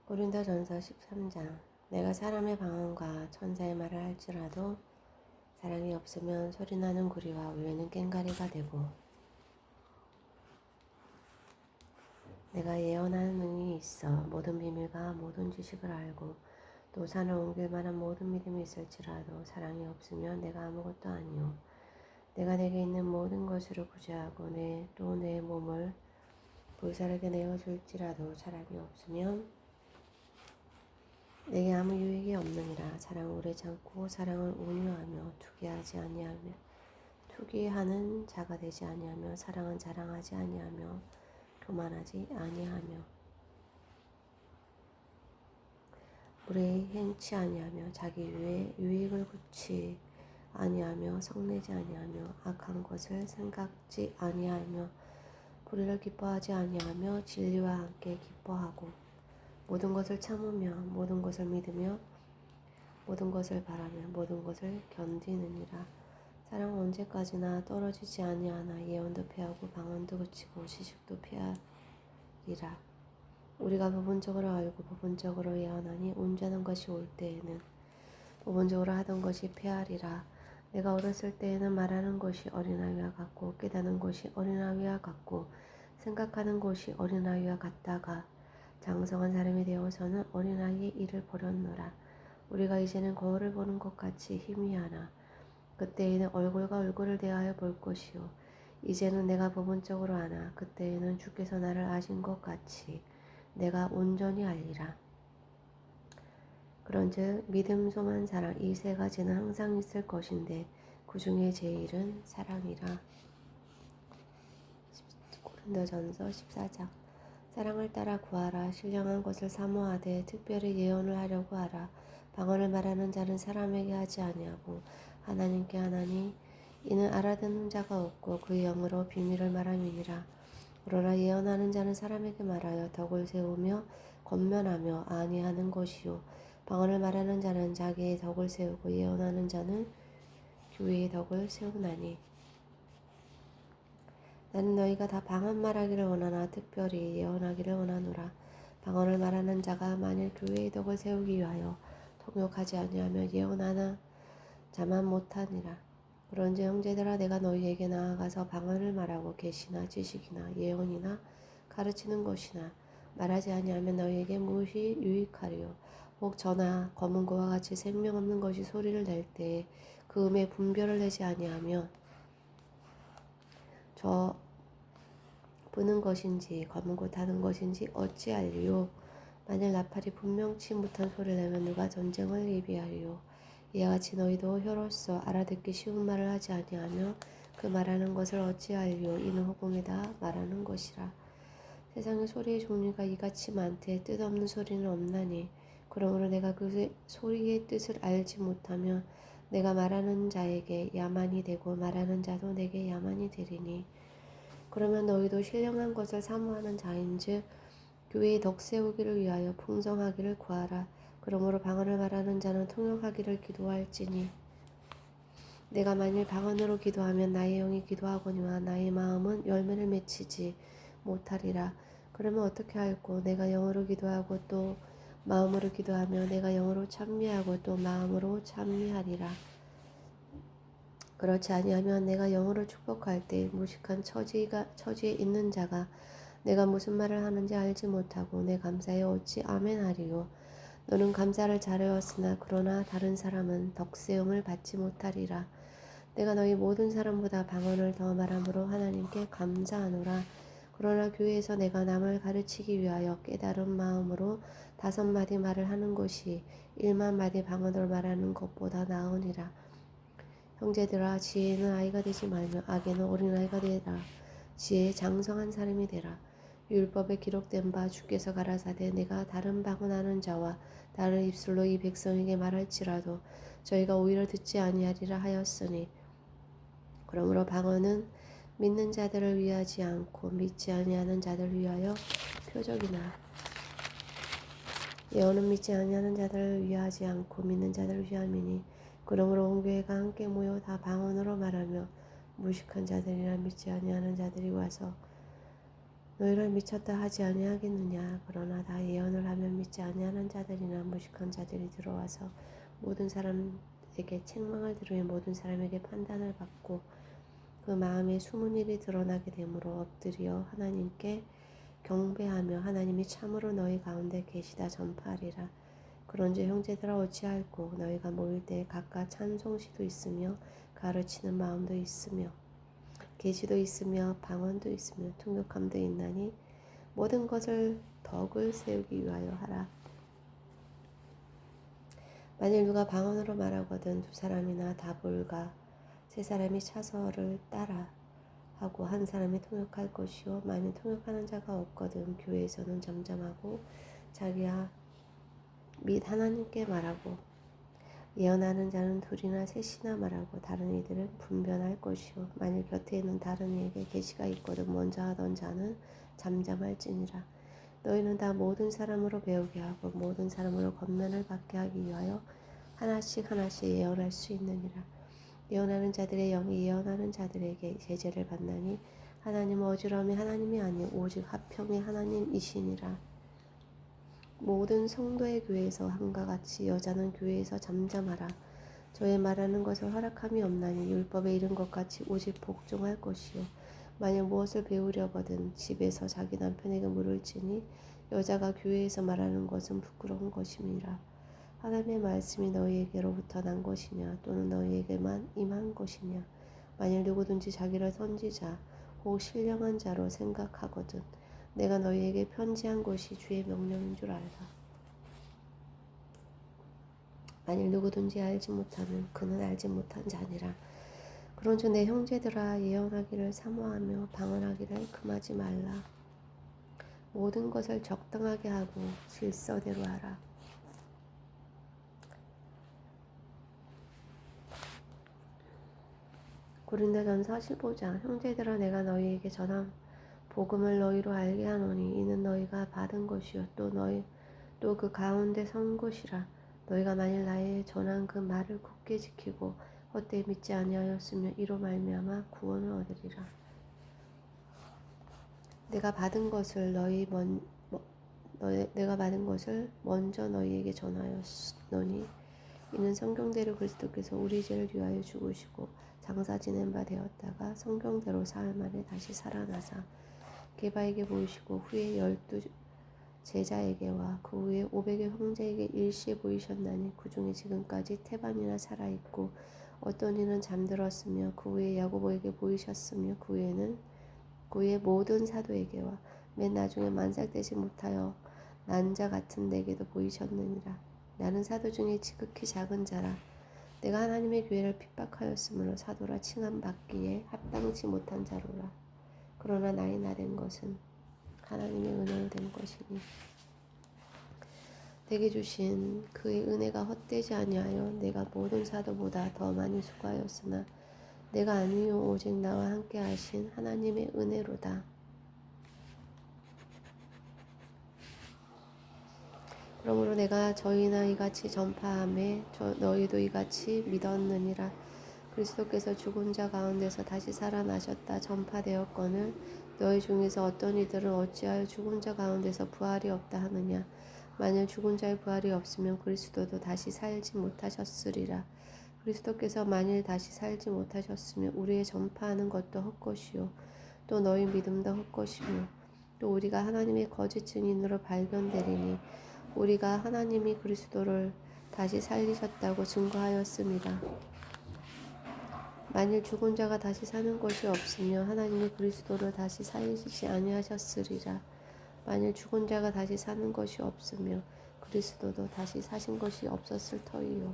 고린도전서 13장. 내가 사람의 방언과 천사의 말을 할지라도 사랑이 없으면 소리나는 구리와 우유는 꽹과리가 되고, 내가 예언하는 능력이 있어 모든 비밀과 모든 지식을 알고 또 산을 옮길 만한 모든 믿음이 있을지라도 사랑이 없으면 내가 아무것도 아니요. 내가 내게 있는 모든 것으로 구제하고 내 몸을 불사르게 내어줄지라도 사랑이 없으면 내게 아무 유익이 없느니라. 사랑은 오래 참고 사랑은 온유하며 투기하는 자가 되지 아니하며 사랑은 자랑하지 아니하며 교만하지 아니하며 무례히 행치 아니하며 자기 유익을 구치 아니하며 성내지 아니하며 악한 것을 생각지 아니하며 불의를 기뻐하지 아니하며 진리와 함께 기뻐하고 모든 것을 참으며 모든 것을 믿으며 모든 것을 바라며 모든 것을 견디느니라. 사랑은 언제까지나 떨어지지 아니하나 예언도 패하고 방언도 그치고 지식도 패하리라. 우리가 부분적으로 알고 부분적으로 예언하니 온전한 것이 올 때에는 부분적으로 하던 것이 패하리라. 내가 어렸을 때에는 말하는 것이 어린아이와 같고 깨닫는 것이 어린아이와 같고 생각하는 것이 어린아이와 같다가 장성한 사람이 되어서는 어린아이의 일을 버렸노라. 우리가 이제는 거울을 보는 것 같이 희미하나 그때에는 얼굴과 얼굴을 대하여 볼 것이요 이제는 내가 부분적으로 아나 그때에는 주께서 나를 아신 것 같이 내가 온전히 알리라. 그런즉 믿음, 소망, 사랑 이 세 가지는 항상 있을 것인데 그 중에 제일은 사랑이라. 고린도전서 14장. 사랑을 따라 구하라. 신령한 것을 사모하되 특별히 예언을 하려고 하라. 방언을 말하는 자는 사람에게 하지 아니하고 하나님께 하나니 이는 알아듣는 자가 없고 그 영으로 비밀을 말함이니라. 그러나 예언하는 자는 사람에게 말하여 덕을 세우며 권면하며 안위하는 것이요 방언을 말하는 자는 자기의 덕을 세우고 예언하는 자는 교회의 덕을 세우나니. 나는 너희가 다 방언 말하기를 원하나 특별히 예언하기를 원하노라. 방언을 말하는 자가 만일 교회의 덕을 세우기 위하여 통역하지 아니하며 예언하는 자만 못하니라. 그런즉 형제들아 내가 너희에게 나아가서 방언을 말하고 계시나 지식이나 예언이나 가르치는 것이나 말하지 아니하면 너희에게 무엇이 유익하리요. 혹 저나 검은 고와 같이 생명 없는 것이 소리를 낼 때에 그 음에 분별을 내지 아니하면 저 부는 것인지 검은 고 타는 것인지 어찌알리요. 만일 나팔이 분명치 못한 소리를 내면 누가 전쟁을 예비하리요. 이와 같이 너희도 혀로서 알아듣기 쉬운 말을 하지 아니하며 그 말하는 것을 어찌알리요. 이는 허공에다 말하는 것이라. 세상에 소리의 종류가 이같이 많되 뜻없는 소리는 없나니 그러므로 내가 그 소리의 뜻을 알지 못하면 내가 말하는 자에게 야만이 되고 말하는 자도 내게 야만이 되리니. 그러면 너희도 신령한 것을 사모하는 자인즉 교회의 덕 세우기를 위하여 풍성하기를 구하라. 그러므로 방언을 말하는 자는 통역하기를 기도할지니 내가 만일 방언으로 기도하면 나의 영이 기도하거니와 나의 마음은 열매를 맺히지 못하리라. 그러면 어떻게 할꼬? 내가 영으로 기도하고 또 마음으로 기도하며 내가 영으로 찬미하고 또 마음으로 찬미하리라. 그렇지 아니하면 내가 영으로 축복할 때 무식한 처지에 있는 자가 내가 무슨 말을 하는지 알지 못하고 내 감사에 어찌 아멘하리요. 너는 감사를 잘하였으나 그러나 다른 사람은 덕세움을 받지 못하리라. 내가 너희 모든 사람보다 방언을 더 말함으로 하나님께 감사하노라. 그러나 교회에서 내가 남을 가르치기 위하여 깨달은 마음으로 5마디 말을 하는 것이 1만 마디 방언을 말하는 것보다 나으니라. 형제들아 지혜는 아이가 되지 말며 악에는 어린아이가 되라. 지혜에 장성한 사람이 되라. 율법에 기록된 바 주께서 가라사대 내가 다른 방언하는 자와 다른 입술로 이 백성에게 말할지라도 저희가 오히려 듣지 아니하리라 하였으니 그러므로 방언은 믿는 자들을 위하지 않고 믿지 아니하는 자들을 위하여 표적이나 예언은 믿지 아니하는 자들을 위하지 않고 믿는 자들을 위함이니 그러므로 온 교회가 함께 모여 다 방언으로 말하며 무식한 자들이나 믿지 아니하는 자들이 와서 너희를 미쳤다 하지 아니하겠느냐. 그러나 다 예언을 하면 믿지 아니하는 자들이나 무식한 자들이 들어와서 모든 사람에게 책망을 들으며 모든 사람에게 판단을 받고 그 마음에 숨은 일이 드러나게 되므로 엎드려 하나님께 경배하며 하나님이 참으로 너희 가운데 계시다 전파하리라. 그런즉 형제들아 어찌할꼬. 너희가 모일 때 각각 찬송시도 있으며 가르치는 마음도 있으며 계시도 있으며 방언도 있으며 통역함도 있나니 모든 것을 덕을 세우기 위하여 하라. 만일 누가 방언으로 말하거든 두 사람이나 다불가 세 사람이 차서를 따라 하고 한 사람이 통역할 것이요 만일 통역하는 자가 없거든 교회에서는 잠잠하고 자기야 및 하나님께 말하고 예언하는 자는 둘이나 셋이나 말하고 다른 이들은 분변할 것이요 만일 곁에 있는 다른 이에게 계시가 있거든 먼저 하던 자는 잠잠할지니라. 너희는 다 모든 사람으로 배우게 하고 모든 사람으로 권면을 받게 하기 위하여 하나씩 하나씩 예언할 수 있느니라. 예언하는 자들의 영이 예언하는 자들에게 제재를 받나니 하나님은 어지러움이 하나님이 아니요 오직 화평의 하나님이시니라. 모든 성도의 교회에서 한과 같이 여자는 교회에서 잠잠하라. 저의 말하는 것을 허락함이 없나니 율법에 이른 것 같이 오직 복종할 것이요 만약 무엇을 배우려거든 집에서 자기 남편에게 물을지니 여자가 교회에서 말하는 것은 부끄러운 것임이라. 하나님의 말씀이 너희에게로부터 난 것이냐 또는 너희에게만 임한 것이냐. 만일 누구든지 자기를 선지자 혹 신령한 자로 생각하거든 내가 너희에게 편지한 것이 주의 명령인 줄 알라. 만일 누구든지 알지 못하면 그는 알지 못한 자니라. 그런즉 내 형제들아 예언하기를 사모하며 방언하기를 금하지 말라. 모든 것을 적당하게 하고 질서대로 하라. 고린도전서 15장. 형제들아 내가 너희에게 전한 복음을 너희로 알게 하노니 이는 너희가 받은 것이요 또 그 가운데 선 것이라. 너희가 만일 나의 전한 그 말을 굳게 지키고 헛되이 믿지 아니하였으면 이로 말미암아 구원을 얻으리라. 내가 받은 것을 먼저 너희에게 전하였노니 이는 성경대로 그리스도께서 우리 죄를 위하여 죽으시고 장사 지낸 바 되었다가 성경대로 사흘 만에 다시 살아나사 게바에게 보이시고 후에 12 제자에게와 그 후에 500의 형제에게 일시에 보이셨나니 그 중에 지금까지 태반이나 살아있고 어떤 이는 잠들었으며 그 후에 야고보에게 보이셨으며 그 후에 모든 사도에게와 맨 나중에 만삭되지 못하여 난 자 같은 내게도 보이셨느니라. 나는 사도 중에 지극히 작은 자라. 내가 하나님의 교회를 핍박하였으므로 사도라 칭함받기에 합당치 못한 자로라. 그러나 나의 나된 것은 하나님의 은혜로 된 것이니 내게 주신 그의 은혜가 헛되지 아니하여 내가 모든 사도보다 더 많이 수고하였으나 내가 아니요 오직 나와 함께 하신 하나님의 은혜로다. 그러므로 내가 저희나 이같이 전파하매 너희도 이같이 믿었느니라. 그리스도께서 죽은 자 가운데서 다시 살아나셨다 전파되었거늘 너희 중에서 어떤 이들은 어찌하여 죽은 자 가운데서 부활이 없다 하느냐. 만일 죽은 자의 부활이 없으면 그리스도도 다시 살지 못하셨으리라. 그리스도께서 만일 다시 살지 못하셨으면 우리의 전파하는 것도 헛것이요 또 너희 믿음도 헛것이며 또 우리가 하나님의 거짓 증인으로 발견되리니 우리가 하나님이 그리스도를 다시 살리셨다고 증거하였습니다. 만일 죽은 자가 다시 사는 것이 없으며 하나님이 그리스도를 다시 살리시지 아니하셨으리라. 만일 죽은 자가 다시 사는 것이 없으며 그리스도도 다시 사신 것이 없었을 터이요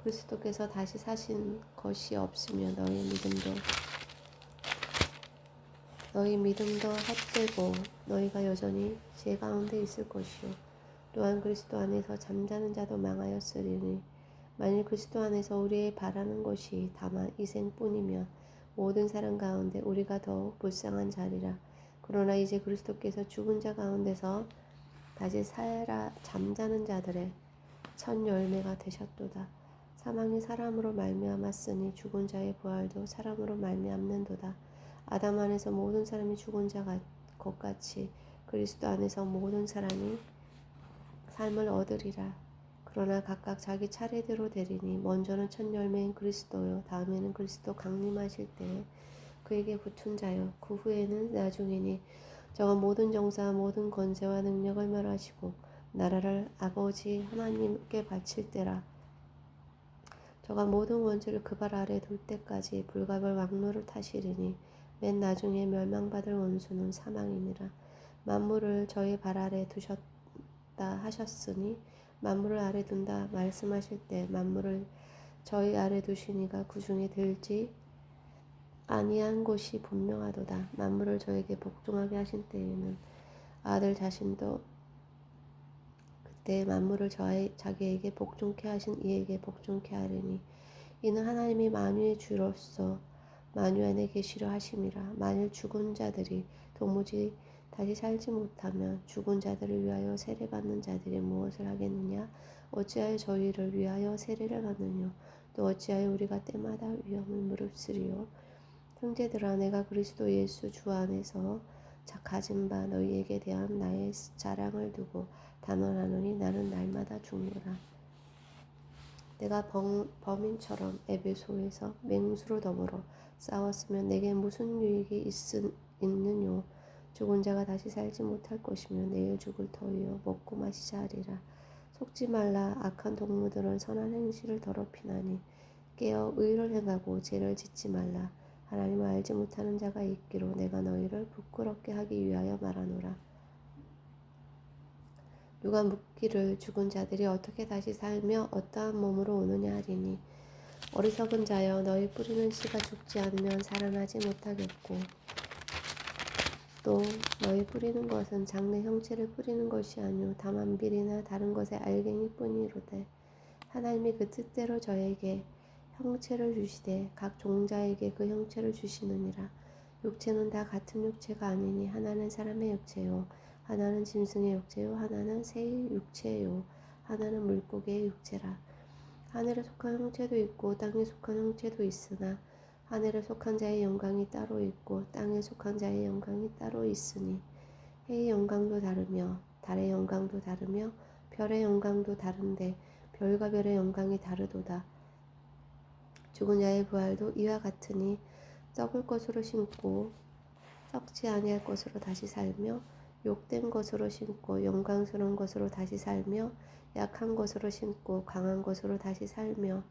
그리스도께서 다시 사신 것이 없으며 너희 믿음도 헛되고 너희가 여전히 죄 가운데 있을 것이요 또한 그리스도 안에서 잠자는 자도 망하였으리니 만일 그리스도 안에서 우리의 바라는 것이 다만 이생뿐이면 모든 사람 가운데 우리가 더욱 불쌍한 자리라. 그러나 이제 그리스도께서 죽은 자 가운데서 다시 살아 잠자는 자들의 첫 열매가 되셨도다. 사망이 사람으로 말미암았으니 죽은 자의 부활도 사람으로 말미암는도다. 아담 안에서 모든 사람이 죽은 자 같고 것 같이 그리스도 안에서 모든 사람이 삶을 얻으리라. 그러나 각각 자기 차례대로 되리니 먼저는 첫 열매인 그리스도요 다음에는 그리스도 강림하실 때에 그에게 붙은 자요 그 후에는 나중이니 저가 모든 정사와 모든 권세와 능력을 멸하시고 나라를 아버지 하나님께 바칠 때라. 저가 모든 원수를 그 발 아래 둘 때까지 불가별 왕노를 타시리니 맨 나중에 멸망받을 원수는 사망이니라. 만물을 저희 발 아래 두셨다 하셨으니 만물을 아래 둔다 말씀하실 때 만물을 저희 아래 두시니가 그 중에 들지 아니한 것이 분명하도다. 만물을 저에게 복종하게 하신 때에는 아들 자신도 그때 만물을 자기에게 복종케 하신 이에게 복종케 하리니 이는 하나님이 만유의 주로서 만유 안에 계시려 하심이라. 만일 죽은 자들이 도무지 다시 살지 못하면 죽은 자들을 위하여 세례받는 자들이 무엇을 하겠느냐? 어찌하여 저희를 위하여 세례를 받느뇨? 또 어찌하여 우리가 때마다 위험을 무릅쓰리요? 형제들아 내가 그리스도 예수 주 안에서 가진 바 너희에게 대한 나의 자랑을 두고 단언하노니 나는 날마다 죽노라. 내가 범인처럼 에베소에서 맹수로 더불어 싸웠으면 내게 무슨 유익이 있느뇨? 죽은 자가 다시 살지 못할 것이며 내일 죽을 터이요 먹고 마시자 하리라. 속지 말라. 악한 동무들은 선한 행실을 더럽히나니 깨어 의를 행하고 죄를 짓지 말라. 하나님을 알지 못하는 자가 있기로 내가 너희를 부끄럽게 하기 위하여 말하노라. 누가 묻기를 죽은 자들이 어떻게 다시 살며 어떠한 몸으로 오느냐 하리니 어리석은 자여 너희 뿌리는 씨가 죽지 않으면 살아나지 못하겠고 또 너희 뿌리는 것은 장래 형체를 뿌리는 것이 아니오 다만 비리나 다른 것의 알갱이 뿐이로되 하나님이 그 뜻대로 저에게 형체를 주시되 각 종자에게 그 형체를 주시느니라. 육체는 다 같은 육체가 아니니 하나는 사람의 육체요 하나는 짐승의 육체요 하나는 새의 육체요 하나는 물고기의 육체라. 하늘에 속한 형체도 있고 땅에 속한 형체도 있으나 하늘에 속한 자의 영광이 따로 있고 땅에 속한 자의 영광이 따로 있으니 해의 영광도 다르며 달의 영광도 다르며 별의 영광도 다른데 별과 별의 영광이 다르도다. 죽은 자의 부활도 이와 같으니 썩을 것으로 심고 썩지 아니할 것으로 다시 살며 욕된 것으로 심고 영광스러운 것으로 다시 살며 약한 것으로 심고 강한 것으로 다시 살며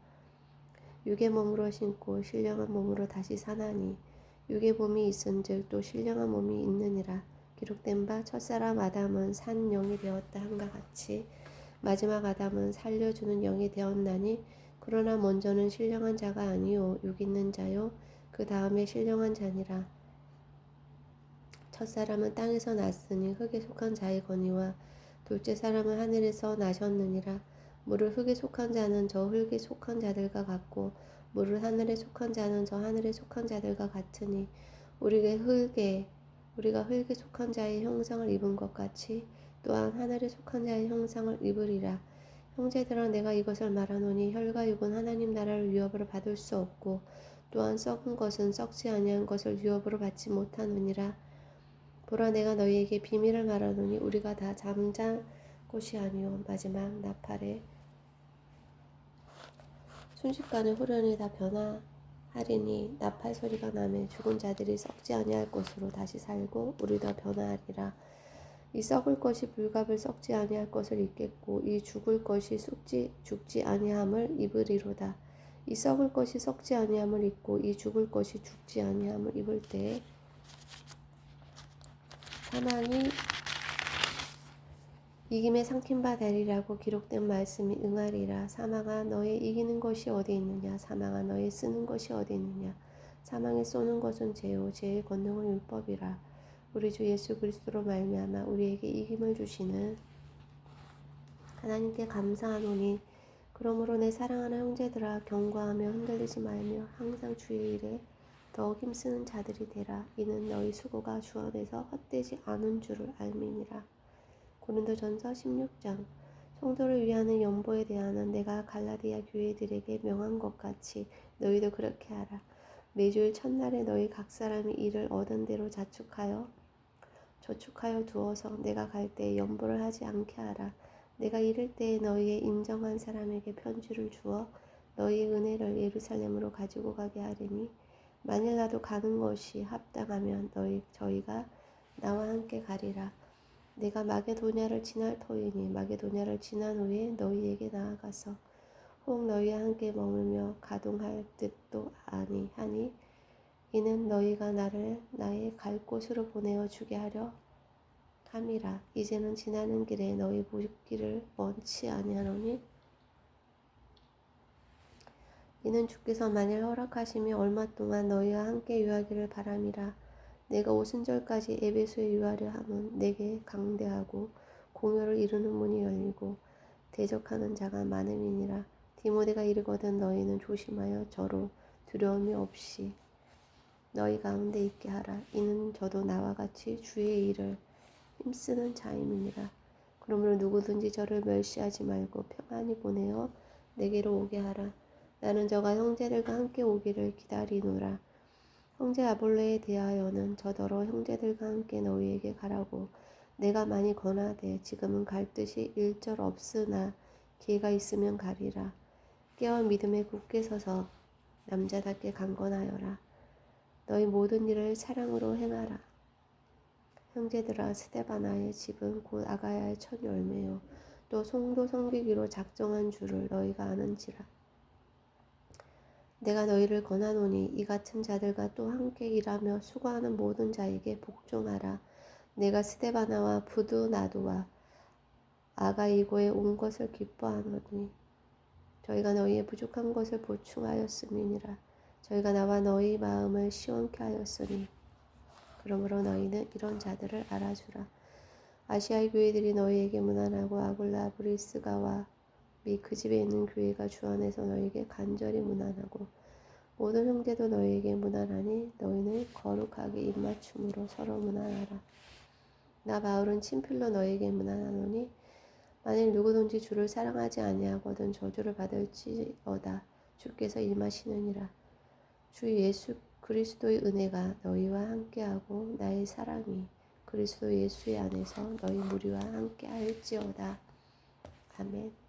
육의 몸으로 심고 신령한 몸으로 다시 사나니 육의 몸이 있은즉 또 신령한 몸이 있느니라. 기록된 바 첫사람 아담은 산 영이 되었다 한과 같이 마지막 아담은 살려주는 영이 되었나니 그러나 먼저는 신령한 자가 아니요 육 있는 자요 그 다음에 신령한 자니라. 첫사람은 땅에서 났으니 흙에 속한 자이거니와 둘째 사람은 하늘에서 나셨느니라. 물을 흙에 속한 자는 저 흙에 속한 자들과 같고 물을 하늘에 속한 자는 저 하늘에 속한 자들과 같으니 우리가 흙에 속한 자의 형상을 입은 것 같이 또한 하늘에 속한 자의 형상을 입으리라. 형제들아 내가 이것을 말하노니 혈과 육은 하나님 나라를 유업으로 받을 수 없고 또한 썩은 것은 썩지 아니한 것을 유업으로 받지 못하느니라. 보라 내가 너희에게 비밀을 말하노니 우리가 다 잠잘 곳이 아니오 마지막 나팔에 순식간에 후련히 다 변화하리니 나팔 소리가 나매 죽은 자들이 썩지 아니할 것으로 다시 살고 우리도 변화하리라. 이 썩을 것이 불갑을 썩지 아니할 것을 입겠고 이 죽을 것이 죽지 아니함을 입으리로다. 이 썩을 것이 썩지 아니함을 입고 이 죽을 것이 죽지 아니함을 입을 때에 사망이 이김에 삼킨 바 되리라고 기록된 말씀이 응하리라. 사망아 너의 이기는 것이 어디 있느냐? 사망아 너의 쓰는 것이 어디 있느냐? 사망에 쏘는 것은 죄요 죄의 권능은 율법이라. 우리 주 예수 그리스도로 말미암아 우리에게 이김을 주시는 하나님께 감사하노니 그러므로 내 사랑하는 형제들아 경고하며 흔들리지 말며 항상 주의 일에 더욱 힘쓰는 자들이 되라. 이는 너희 수고가 주 안에서 헛되지 않은 줄을 알미니라. 고린도전서 16장. 성도를 위하는 연보에 대하여는 내가 갈라디아 교회들에게 명한 것 같이 너희도 그렇게 하라. 매주일 첫날에 너희 각 사람이 일을 얻은 대로 자축하여 저축하여 두어서 내가 갈 때에 염보를 하지 않게 하라. 내가 이를 때에 너희의 인정한 사람에게 편지를 주어 너희의 은혜를 예루살렘으로 가지고 가게 하리니 만일 나도 가는 것이 합당하면 저희가 나와 함께 가리라. 내가 마게도냐를 지날 터이니 마게도냐를 지난 후에 너희에게 나아가서 혹 너희와 함께 머물며 가동할 듯도 아니하니 이는 너희가 나를 나의 갈 곳으로 보내어 주게 하려 함이라. 이제는 지나는 길에 너희 보기를 원치 아니하노니 이는 주께서 만일 허락하시며 얼마 동안 너희와 함께 유하기를 바람이라. 내가 오순절까지 에베소에 유하려 함은 내게 강대하고 공효를 이루는 문이 열리고 대적하는 자가 많음이니라. 디모데가 이르거든 너희는 조심하여 저로 두려움이 없이 너희 가운데 있게 하라. 이는 저도 나와 같이 주의 일을 힘쓰는 자임이니라. 그러므로 누구든지 저를 멸시하지 말고 평안히 보내어 내게로 오게 하라. 나는 저가 형제들과 함께 오기를 기다리노라. 형제 아볼레에 대하여는 저더러 형제들과 함께 너희에게 가라고 내가 많이 권하되 지금은 갈 뜻이 일절 없으나 기회가 있으면 가리라. 깨어 믿음에 굳게 서서 남자답게 강건하여라. 너희 모든 일을 사랑으로 행하라. 형제들아, 스데바나의 집은 곧 아가야의 첫 열매요 또 송도 섬기기로 작정한 줄을 너희가 아는지라. 내가 너희를 권하노니 이 같은 자들과 또 함께 일하며 수고하는 모든 자에게 복종하라. 내가 스데바나와 부두나도와 아가이고에 온 것을 기뻐하노니 저희가 너희의 부족한 것을 보충하였음이니라. 저희가 나와 너희 마음을 시원케 하였으니 그러므로 너희는 이런 자들을 알아주라. 아시아의 교회들이 너희에게 문안하고 아굴라 브리스가와 및 그 집에 있는 교회가 주 안에서 너희에게 간절히 문안하고 모든 형제도 너희에게 문안하니 너희는 거룩하게 입맞춤으로 서로 문안하라. 나 바울은 친필로 너희에게 문안하노니 만일 누구든지 주를 사랑하지 아니하거든 저주를 받을지어다. 주께서 임하시느니라. 주 예수 그리스도의 은혜가 너희와 함께하고 나의 사랑이 그리스도 예수의 안에서 너희 무리와 함께할지어다. 아멘.